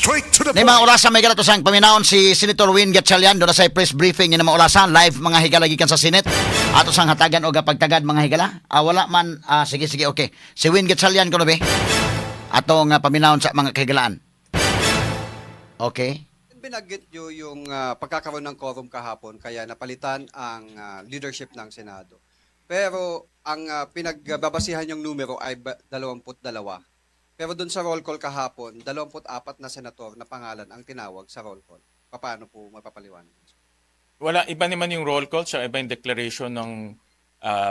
Straight to the Ni mga orasan may galatosang paminaon si Senator Win Gatchalian do na sa press briefing ni mga orasan live mga higala gikan sa Senate. Ato sang hatagan og pagtagad mga higala. Wala man sige okay. Si Win Gatchalian kuno be. Atong paminaon sa mga kahigalaan. Okay. Binanggit nyo yung pagkakaroon ng quorum kahapon kaya napalitan ang leadership ng Senado. Pero ang pinagbabasihan yung numero ay 22. Pero doon sa roll call kahapon, 24 na senator na pangalan ang tinawag sa roll call. Paano po mapapaliwanag? Wala, iba naman yung roll call, siya iba yung declaration ng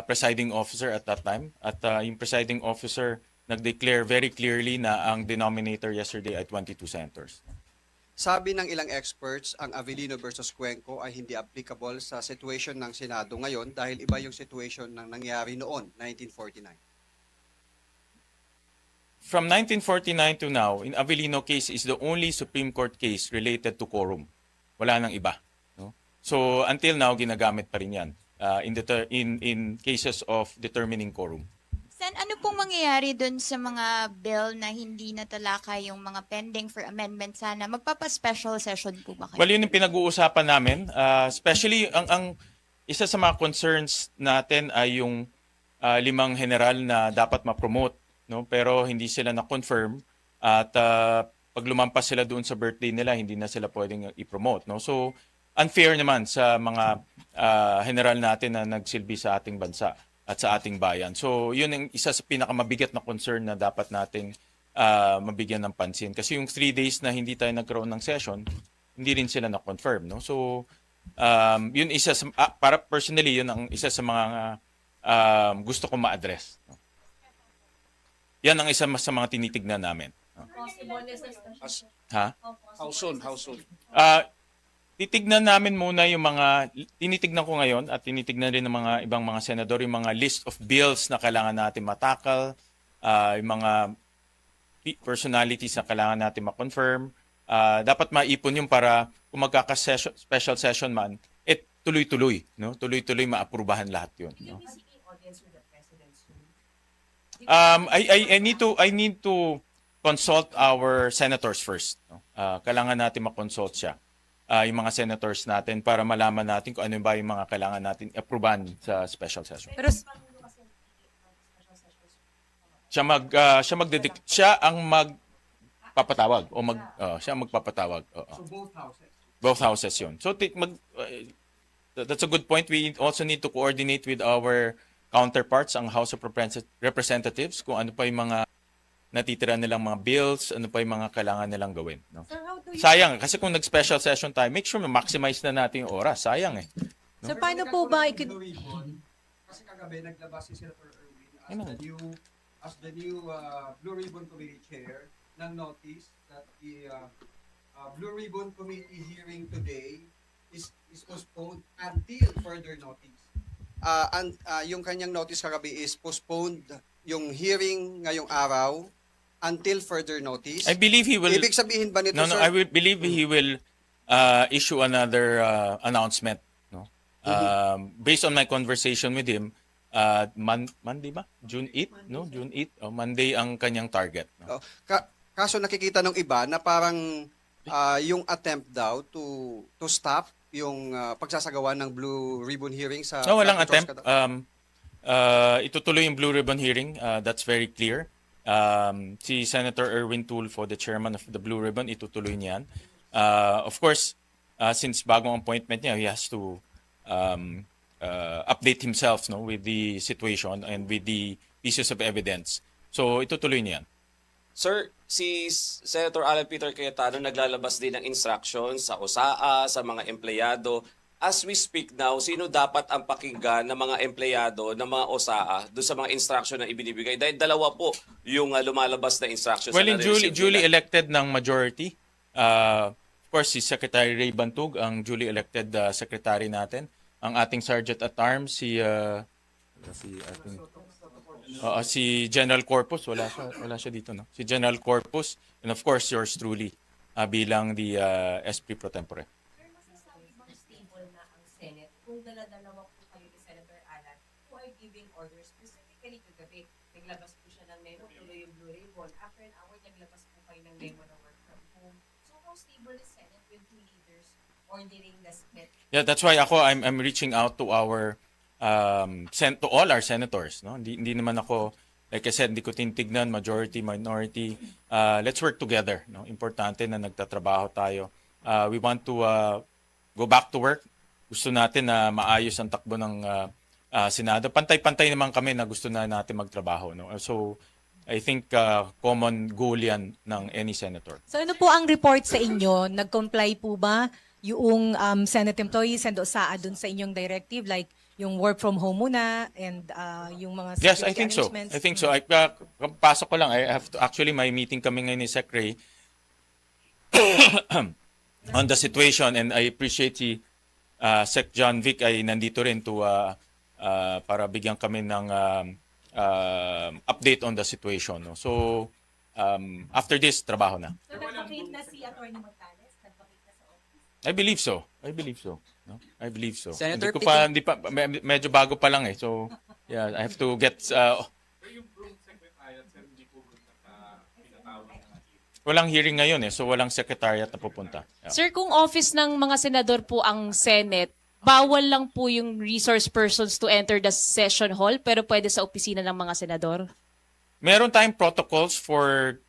presiding officer at that time. At yung presiding officer nag-declare very clearly na ang denominator yesterday ay 22 senators. Sabi ng ilang experts, ang Avellino versus Cuenco ay hindi applicable sa situation ng Senado ngayon dahil iba yung situation ng nangyari noon, 1949. From 1949 to now, in Avellino case is the only Supreme Court case related to quorum. Wala nang iba. No? So until now, ginagamit pa rin yan in cases of determining quorum. Sen, ano pong mangyayari dun sa mga bill na hindi natalakay yung mga pending for amendment sana? Magpapa-special session po ba kayo? Well, yun yung pinag-uusapan namin. Especially, ang isa sa mga concerns natin ay yung 5 general na dapat ma-promote. No? Pero hindi sila na-confirm. At pag lumampas sila doon sa birthday nila, hindi na sila pwedeng i-promote. No? So, unfair naman sa mga general natin na nagsilbi sa ating bansa at sa ating bayan. So, yun ang isa sa pinakamabigat na concern na dapat nating mabigyan ng pansin. Kasi yung 3 days na hindi tayo nagkaroon ng session, hindi rin sila na-confirm. No? So, yun isa sa, para personally, yun ang isa sa mga gusto ko ma-address. No? Yan ang isa sa mga tinitignan namin. No? Ha? How soon? Titignan namin muna yung mga, tinitignan ko ngayon at tinitignan rin ng mga ibang mga senador, yung mga list of bills na kailangan natin matakal, yung mga personalities na kailangan natin ma-confirm. Dapat maipon yung para kung magkaka-special session man, tuloy-tuloy. No? Tuloy-tuloy maaprubahan lahat yun. No? I need to consult our senators first. No? Kailangan natin ma-consult siya. Yung mga senators natin para malaman natin kung ano ba yung mga kailangan natin approvean sa special session. Pero Siya ang magpapatawag o siya ang magpapatawag. So both houses? Both houses 'yun. So that's a good point. We also need to coordinate with our counterparts ang House of Representatives kung ano pa yung mga natitira nilang mga bills, ano pa yung mga kailangan nilang gawin. No? sir, how do you... Sayang, kasi kung nag-special session tayo, make sure ma-maximize na natin yung oras. Sayang eh. Sir, paano po ba Kasi kagabi naglabas si Senator Erwin as the new Blue Ribbon Committee Chair ng notice that the Blue Ribbon Committee hearing today is postponed until further notice. Yung kanyang notice kagabi is postponed yung hearing ngayong araw until further notice. I believe he will... Ibig sabihin ba nito, No, sir? I believe he will issue another announcement. No? Based on my conversation with him, Monday ba? June 8? No? June 8? Monday ang kanyang target. No? Kaso nakikita ng iba na parang yung attempt daw to stop yung pagsasagawa ng Blue Ribbon hearing sa... No, walang attempt. Itutuloy yung Blue Ribbon hearing. That's very clear. Si Senator Erwin Tulfo, the chairman of the Blue Ribbon, itutuloy niyan. Of course, since bagong appointment niya, he has to update himself with the situation and with the pieces of evidence. So, itutuloy niyan. Sir, si Senator Alan Peter Cayetano naglalabas din ng instructions sa OSAA, sa mga empleyado. As we speak now, sino dapat ang pakinggan ng mga empleyado ng mga OSAA doon sa mga instruction na ibinibigay? Dahil dalawa po yung lumalabas na instructions. Well, na duly elected ng majority. Of course, si Secretary Ray Bantug, ang duly elected secretary natin. Ang ating Sergeant at Arms, si General Corpus, wala siya dito, no? Si General Corpus, and of course, yours truly, bilang the SP Pro Tempore. kung dala-dalawa po kayo ni Senator Alan who are giving orders specifically kagabi. Naglabas po siya ng memo, tuloy yung Blue Ribbon. After an hour, naglabas po kayo ng memo ng work from home. So ordering the split? Yeah, that's why I'm reaching out to our to all our senators, no? Hindi naman ako, like I said, hindi ko tinitignan majority, minority. Let's work together, no? Importante na nagtatrabaho tayo. We want to go back to work. Gusto natin na maayos ang takbo ng Senado. Pantay-pantay naman kami na gusto na natin magtrabaho, no? So I think common goal yan ng any senator. So ano po ang report sa inyo? Nag-comply po ba yung Senate employees and OSAA dun sa inyong directive, like yung work from home muna and yung mga Yes, security I think so. arrangements? I think so. Pasok ko lang. I have to, actually, may meeting kami ngayon ni Secretary on the situation, and I appreciate si Sec John Vic ay nandito rin to para bigyan kami ng update on the situation. No? So, after this, trabaho na. So, nagpakit na si Atty. Mortales? Nagpakit na sa office? I believe so. I believe so. No? I believe so. Senator, Hindi pa, medyo bago pa lang eh. So, yeah, I have to get... walang hearing ngayon eh. So, walang secretariat na pupunta. Yeah. Sir, kung office ng mga senador po ang Senate, bawal lang po yung resource persons to enter the session hall, pero pwede sa opisina ng mga senador? Meron tayong protocols for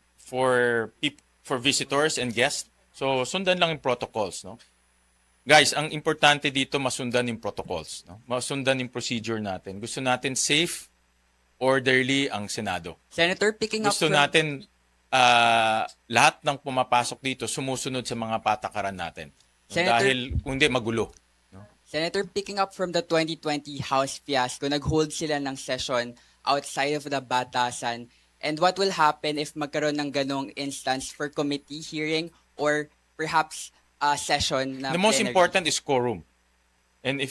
visitors and guests. So, sundan lang yung protocols, no? Guys, ang importante dito masundan yung protocols, no? Masundan yung procedure natin. Gusto natin safe, orderly ang Senado. Senator, picking up Gusto from natin lahat ng pumapasok dito sumusunod sa mga patakaran natin. No? Senator- Dahil kung hindi magulo. Senator, picking up from the 2020 House fiasco, nag-hold sila ng session outside of the batasan. And what will happen if magkaroon ng ganong instance for committee hearing or perhaps a session na The most plenary? important is quorum. And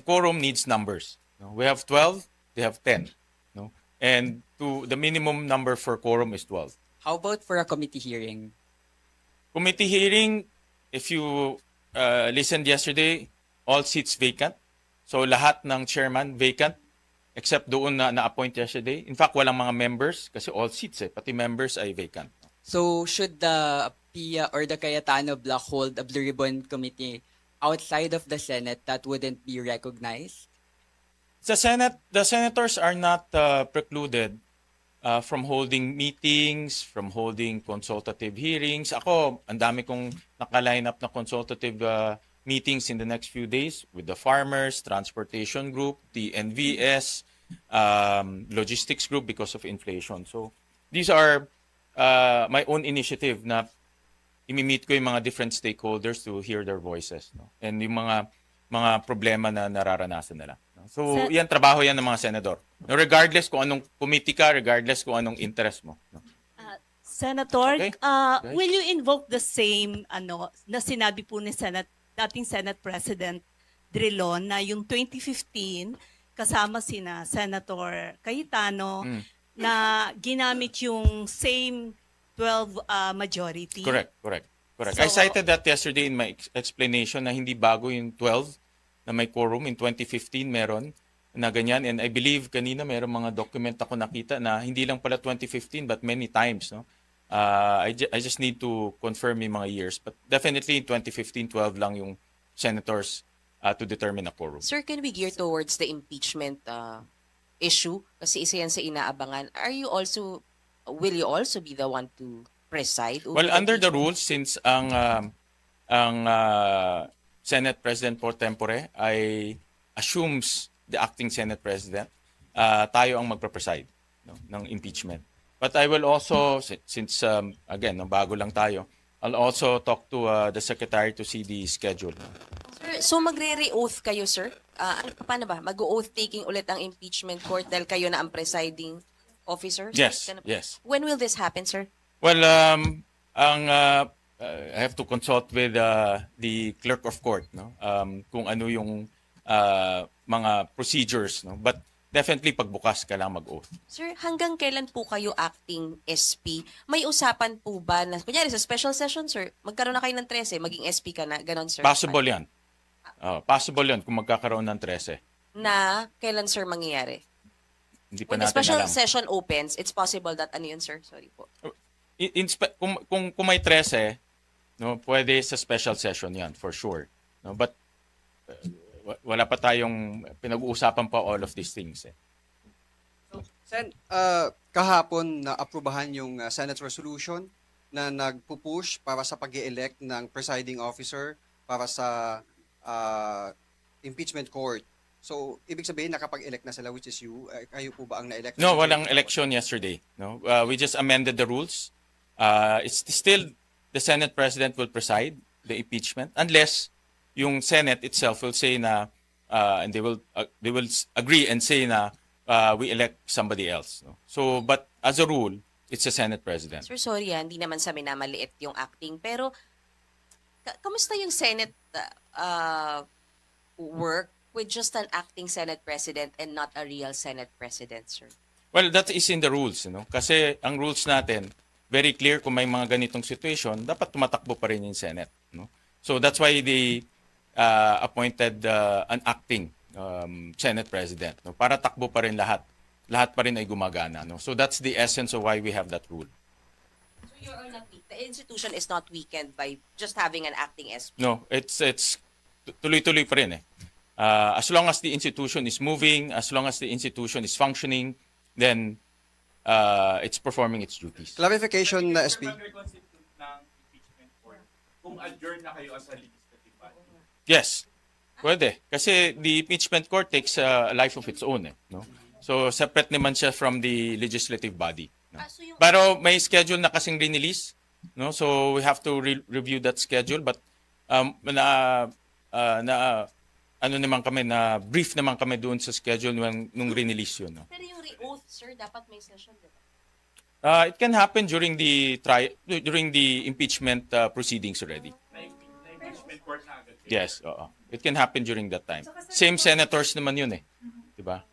quorum needs numbers. No? We have 12, they have 10. No? And the minimum number for quorum is 12. How about for a committee hearing? Committee hearing, if you listened yesterday, all seats vacant. So lahat ng chairman vacant except doon na na-appoint yesterday. In fact, walang mga members kasi all seats pati members ay vacant. So should the PIA or the Cayetano block hold a Blue Ribbon Committee outside of the Senate that wouldn't be recognized? Sa Senate, the senators are not precluded from holding meetings, from holding consultative hearings. Ako, ang dami kong naka-line up na consultative meetings in the next few days with the farmers, transportation group, the NVS, logistics group because of inflation. So these are my own initiative na imi-meet ko yung mga different stakeholders to hear their voices, no? And yung mga problema na nararanasan nila. No? So yan, trabaho yan ng mga senador. No, regardless kung anong committee ka, regardless kung anong interest mo. No? Senator, Okay. will you invoke the same na sinabi po ni dating Senate President Drilon na yung 2015 kasama sina Senator Cayetano na ginamit yung same 12 majority? Correct. I So- cited that yesterday in my explanation na hindi bago yung 12 na may quorum. In 2015 meron na ganyan, and I believe kanina meron mga document ako nakita na hindi lang pala 2015 but many times, no? I just need to confirm yung mga years, but definitely in 2015 12 lang yung senators to determine a quorum. Sir, can we gear towards the impeachment issue? Kasi isa yan sa inaabangan. Will you also be the one to preside over Well, under the impeachment? rules, since ang Senate President pro tempore ay assumes the acting Senate President, tayo ang magpa-preside, no, ng impeachment. But I will also, since again, no, bago lang tayo, I'll also talk to the Secretary to see the schedule. Sir, so magre-re-oath kayo, sir? Paano ba? Mag-oath taking ulit ang impeachment court dahil kayo na ang presiding officer? Yes, Ganun- yes. When will this happen, sir? Well, I have to consult with the clerk of court, no? Kung ano yung mga procedures, no? But definitely pagbukas ka lang mag-oath. Sir, hanggang kailan po kayo acting SP? May usapan po ba na, kunyari sa special session, sir, magkaroon na kayo ng 13, maging SP ka na, ganon, sir? Possible yan. Possible yan kung magkakaroon ng 13. Na kailan, sir, mangyayari? Hindi pa When the natin special alam. session opens, it's possible that ano yun, sir? Sorry po. Kung may 13, no, pwede sa special session yan, for sure. no? But wala pa tayong pinag-uusapan pa all of these things. Sen, kahapon na aprubahan yung Senate resolution na nagpupush para sa pag-elect ng presiding officer para sa impeachment court. So, ibig sabihin nakapag-elect na sila, which is you. Kayo po ba ang na-elect? No, walang election yesterday. No, we just amended the rules. It's still the Senate President will preside the impeachment unless yung Senate itself will say na and they will agree and say na we elect somebody else. No? So, but as a rule, it's the Senate President. Sir, sorry hindi naman sa minamaliit yung acting. Pero, kamusta yung Senate work with just an acting Senate President and not a real Senate President, sir? Well, that is in the rules. No? Kasi ang rules natin, very clear kung may mga ganitong situation, dapat tumatakbo pa rin yung Senate. No? So that's why they appointed an acting Senate President. No? Para takbo pa rin lahat. Lahat pa rin ay gumagana. No? So that's the essence of why we have that rule. So you're not weak. The institution is not weakened by just having an acting SP. No, it's tuloy-tuloy pa rin eh. As long as the institution is moving, as long as the institution is functioning, then it's performing its duties. Clarification na SP. Kung adjourn na kayo as a legislative body. Yes. Pwede. Kasi the impeachment court takes a life of its own. No? So, separate naman siya from the legislative body. No? Pero may schedule na kasing release. No? So, we have to review that schedule. But, ano naman kami, na brief naman kami doon sa schedule nung release yun. No? Pero yung re-oath, sir, dapat may session, di ba? It can happen during the impeachment proceedings already. Yes, oo. It can happen during that time. Same senators naman yun eh. 'Di ba?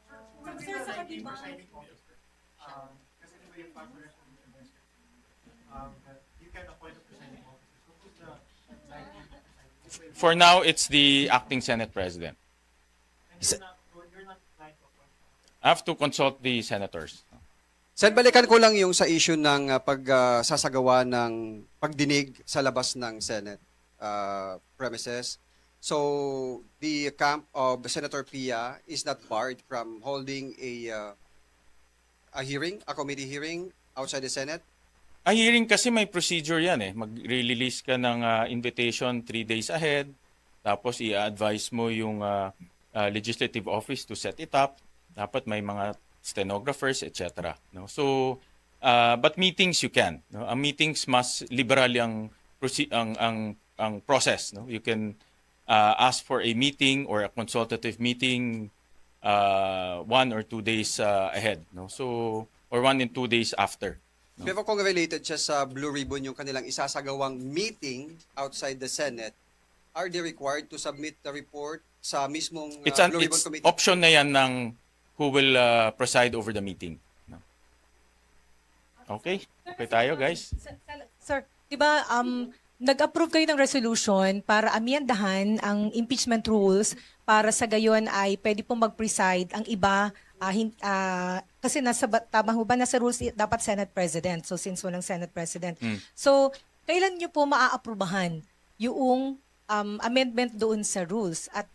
For now, it's the acting Senate President. I have to consult the senators. Sen, balikan ko lang yung sa issue ng pagsasagawa ng pagdinig sa labas ng Senate premises. So, the camp of Senator Pia is not barred from holding a hearing, a committee hearing outside the Senate? Ang hearing kasi may procedure yan eh. Mag-release ka ng invitation 3 days ahead. Tapos i-advise mo yung legislative office to set it up. Dapat may mga stenographers, etc. No? So, but meetings you can. No? Ang meetings mas liberal ang process. No? You can ask for a meeting or a consultative meeting 1 or 2 days ahead. No? So, or 1 and 2 days after. No? Pero kung related siya sa Blue Ribbon, yung kanilang isasagawang meeting outside the Senate, are they required to submit the report sa mismong Blue Ribbon Committee? Option na yan ng who will preside over the meeting. No? Okay? Okay tayo, guys? Sir, di ba nag-approve kayo ng resolution para amyendahan ang impeachment rules para sa gayon ay pwede pong mag-preside ang iba kasi tama ho ba nasa rules dapat Senate President. So since walang Senate President. So kailan niyo po maaaprubahan yung amendment doon sa rules at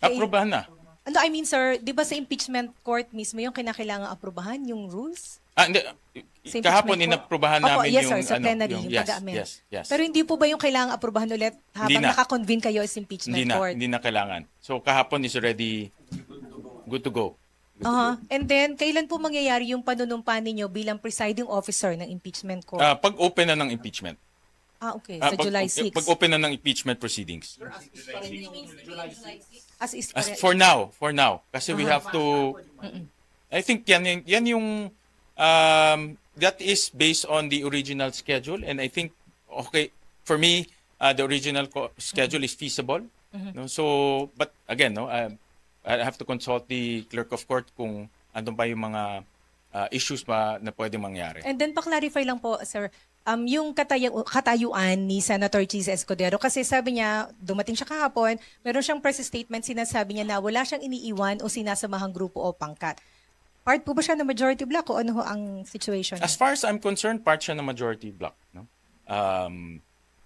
Aprubahan na. ano, I mean, sir, di ba sa impeachment court mismo yung kinakailangan aprubahan yung rules? Hindi. Sa Kahapon impeachment inaprubahan Opo, namin yes, yung sir, sa plenary, yung yes, pag-amend. yes. Pero hindi po ba yung kailangan aprubahan ulit habang Hindi na. nakakonvene kayo sa impeachment court? Hindi na kailangan. So kahapon is already good to go. And then, kailan po mangyayari yung panunumpa ninyo bilang presiding officer ng impeachment court? Pag open na ng impeachment. Okay, sa July 6. Pag open na ng impeachment proceedings. As For now. Kasi we have to, I think yan yung, that is based on the original schedule. And I think, okay, for me, the original schedule is feasible. No? So, but again, no, I have to consult the clerk of court kung andun pa yung mga issues na pwedeng mangyari. And then, pa-clarify lang po, sir, yung katayuan ni Senator Cheese Escudero, kasi sabi niya, dumating siya kahapon, meron siyang press statement, sinasabi niya na wala siyang iniiwan o sinasamahang grupo o pangkat. Part po ba siya ng majority block o ano ho ang situation? As far as I'm concerned, part siya ng majority block. No?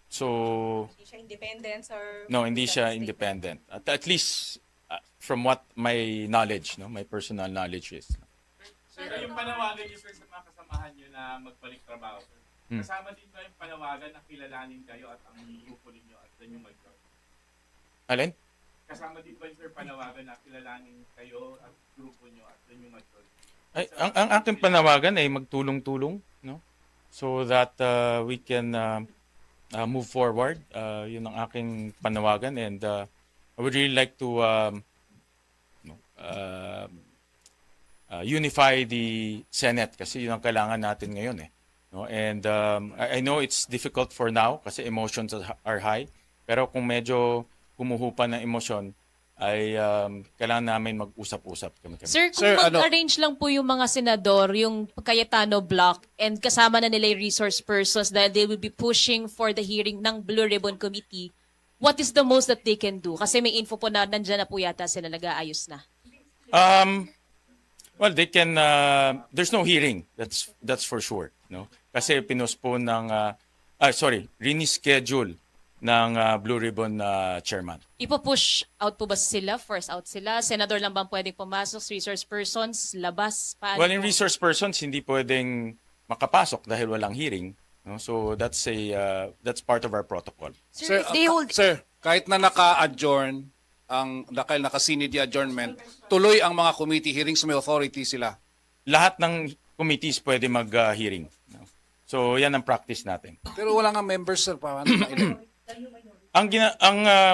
So, Hindi siya independent, sir. no, hindi siya independent. At least from what my knowledge, no, my personal knowledge is. Sir, yung panawagan niyo sir sa mga kasamahan niyo na magbalik trabaho, sir. Kasama din ba yung panawagan na kilalanin kayo at ang grupo ninyo at doon yung mag-join? Alin? Kasama din ba yung sir panawagan na kilalanin kayo at grupo niyo at doon yung mag-join? Ay, ang aking panawagan ay magtulong-tulong, no? So that we can move forward. Yun ang aking panawagan, and I would really like to unify the Senate kasi yun ang kailangan natin ngayon eh. No? And I know it's difficult for now kasi emotions are high, pero kung medyo humuhupa ng emosyon ay kailangan namin mag-usap-usap kami. Sir, kung mag-arrange lang po yung mga senador, yung Cayetano block, and kasama na nila yung resource persons dahil they will be pushing for the hearing ng Blue Ribbon Committee, what is the most that they can do? Kasi may info po na nandyan na po yata sila, nag-aayos na. Well, they can there's no hearing. That's for sure, no? Kasi pinospone ng reschedule ng Blue Ribbon chairman. Ipo-push out po ba sila? Force out sila? Senador lang bang pwedeng pumasok? Resource persons? Labas? Paano? Well, in resource persons hindi pwedeng makapasok dahil walang hearing, no? So that's part of our protocol. Sir, if they hold... Sir, kahit na naka-adjourn, dahil naka-sinid yung adjournment, tuloy ang mga committee hearings, may authority sila. Lahat ng committees pwede mag-hearing. No? So yan ang practice natin. Pero wala nga members, sir, paano na-elect?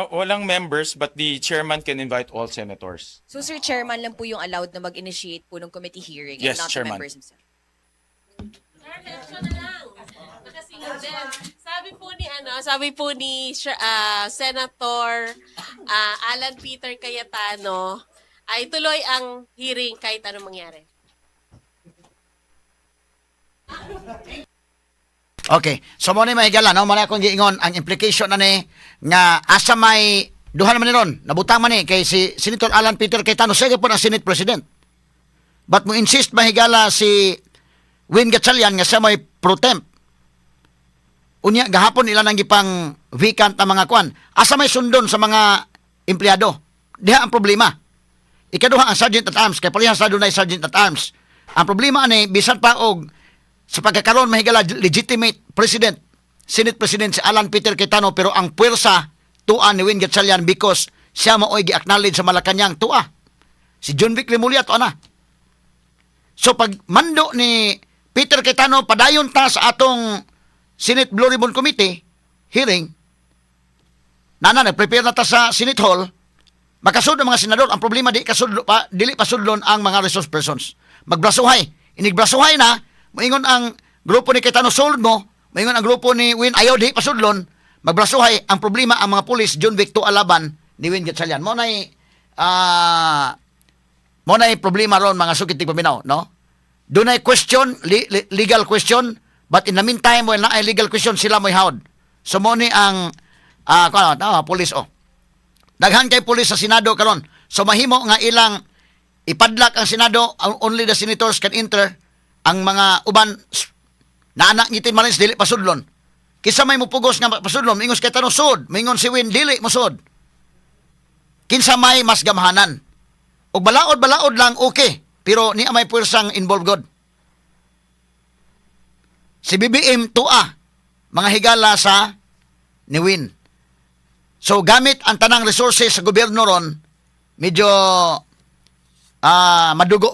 Walang members, but the chairman can invite all senators. So, Sir Chairman lang po yung allowed na mag-initiate po ng committee hearing Yes, and not Chairman. the members themselves. Sabi po ni Senator Alan Peter Cayetano ay tuloy ang hearing kahit anong mangyari. Okay. So mo ni mahigala no, man akong giingon ang implication na ni nga asa may duha naman ni ron, nabutang man ni kay si Senator Alan Peter Cayetano sige po ang Senate President. But mo insist mahigala si Win Gatchalian nga siya may pro temp. Unya gahapon ila nang gipang vacant na mga kwan. Asa may sundon sa mga empleyado. Diha ang problema. Ikaduha ang Sergeant at Arms kay parehas sa dunay Sergeant at Arms. Ang problema ani bisan pa og sa pagkakaroon mahigala legitimate president, Senate President si Alan Peter Cayetano, pero ang puwersa tuwa ni Win Gatchalian because siya maoy gi-acknowledge sa Malacanang tuwa. Si John Vic Remulla tuwa na. So pag mando ni Peter Cayetano padayon ta sa atong Senate Blue Ribbon Committee hearing, nagprepare na ta sa Senate Hall, makasud ang mga senador. Ang problema dili pa sudlon ang mga resource persons. Magbrasuhay. Inigbrasuhay na, moingon ang grupo ni Cayetano sold mo, moingon ang grupo ni Win ayaw di pasudlon, magbrasuhay. Ang problema ang mga pulis John Vic alaban ni Win Gatchalian. Mo nay problema ron mga sukit ti paminaw, no? Dunay question, legal question, but in the meantime when na legal question sila mo'y hawd. So mo ni ang pulis daghan kay pulis sa Senado karon. So mahimo nga ilang ipadlak ang Senado, only the senators can enter. Ang mga uban na anak ngitin malins dili pasudlon. Kisa may mupugos nga pasudlon, mingos kay tanong sud, mingon si Win dili mosud. Kinsa may mas gamhanan. Og balaod lang okay, pero ni may puwersang involved god. Si BBM tua mga higala sa ni Win. So gamit ang tanang resources sa gobyerno ron, medyo madugo.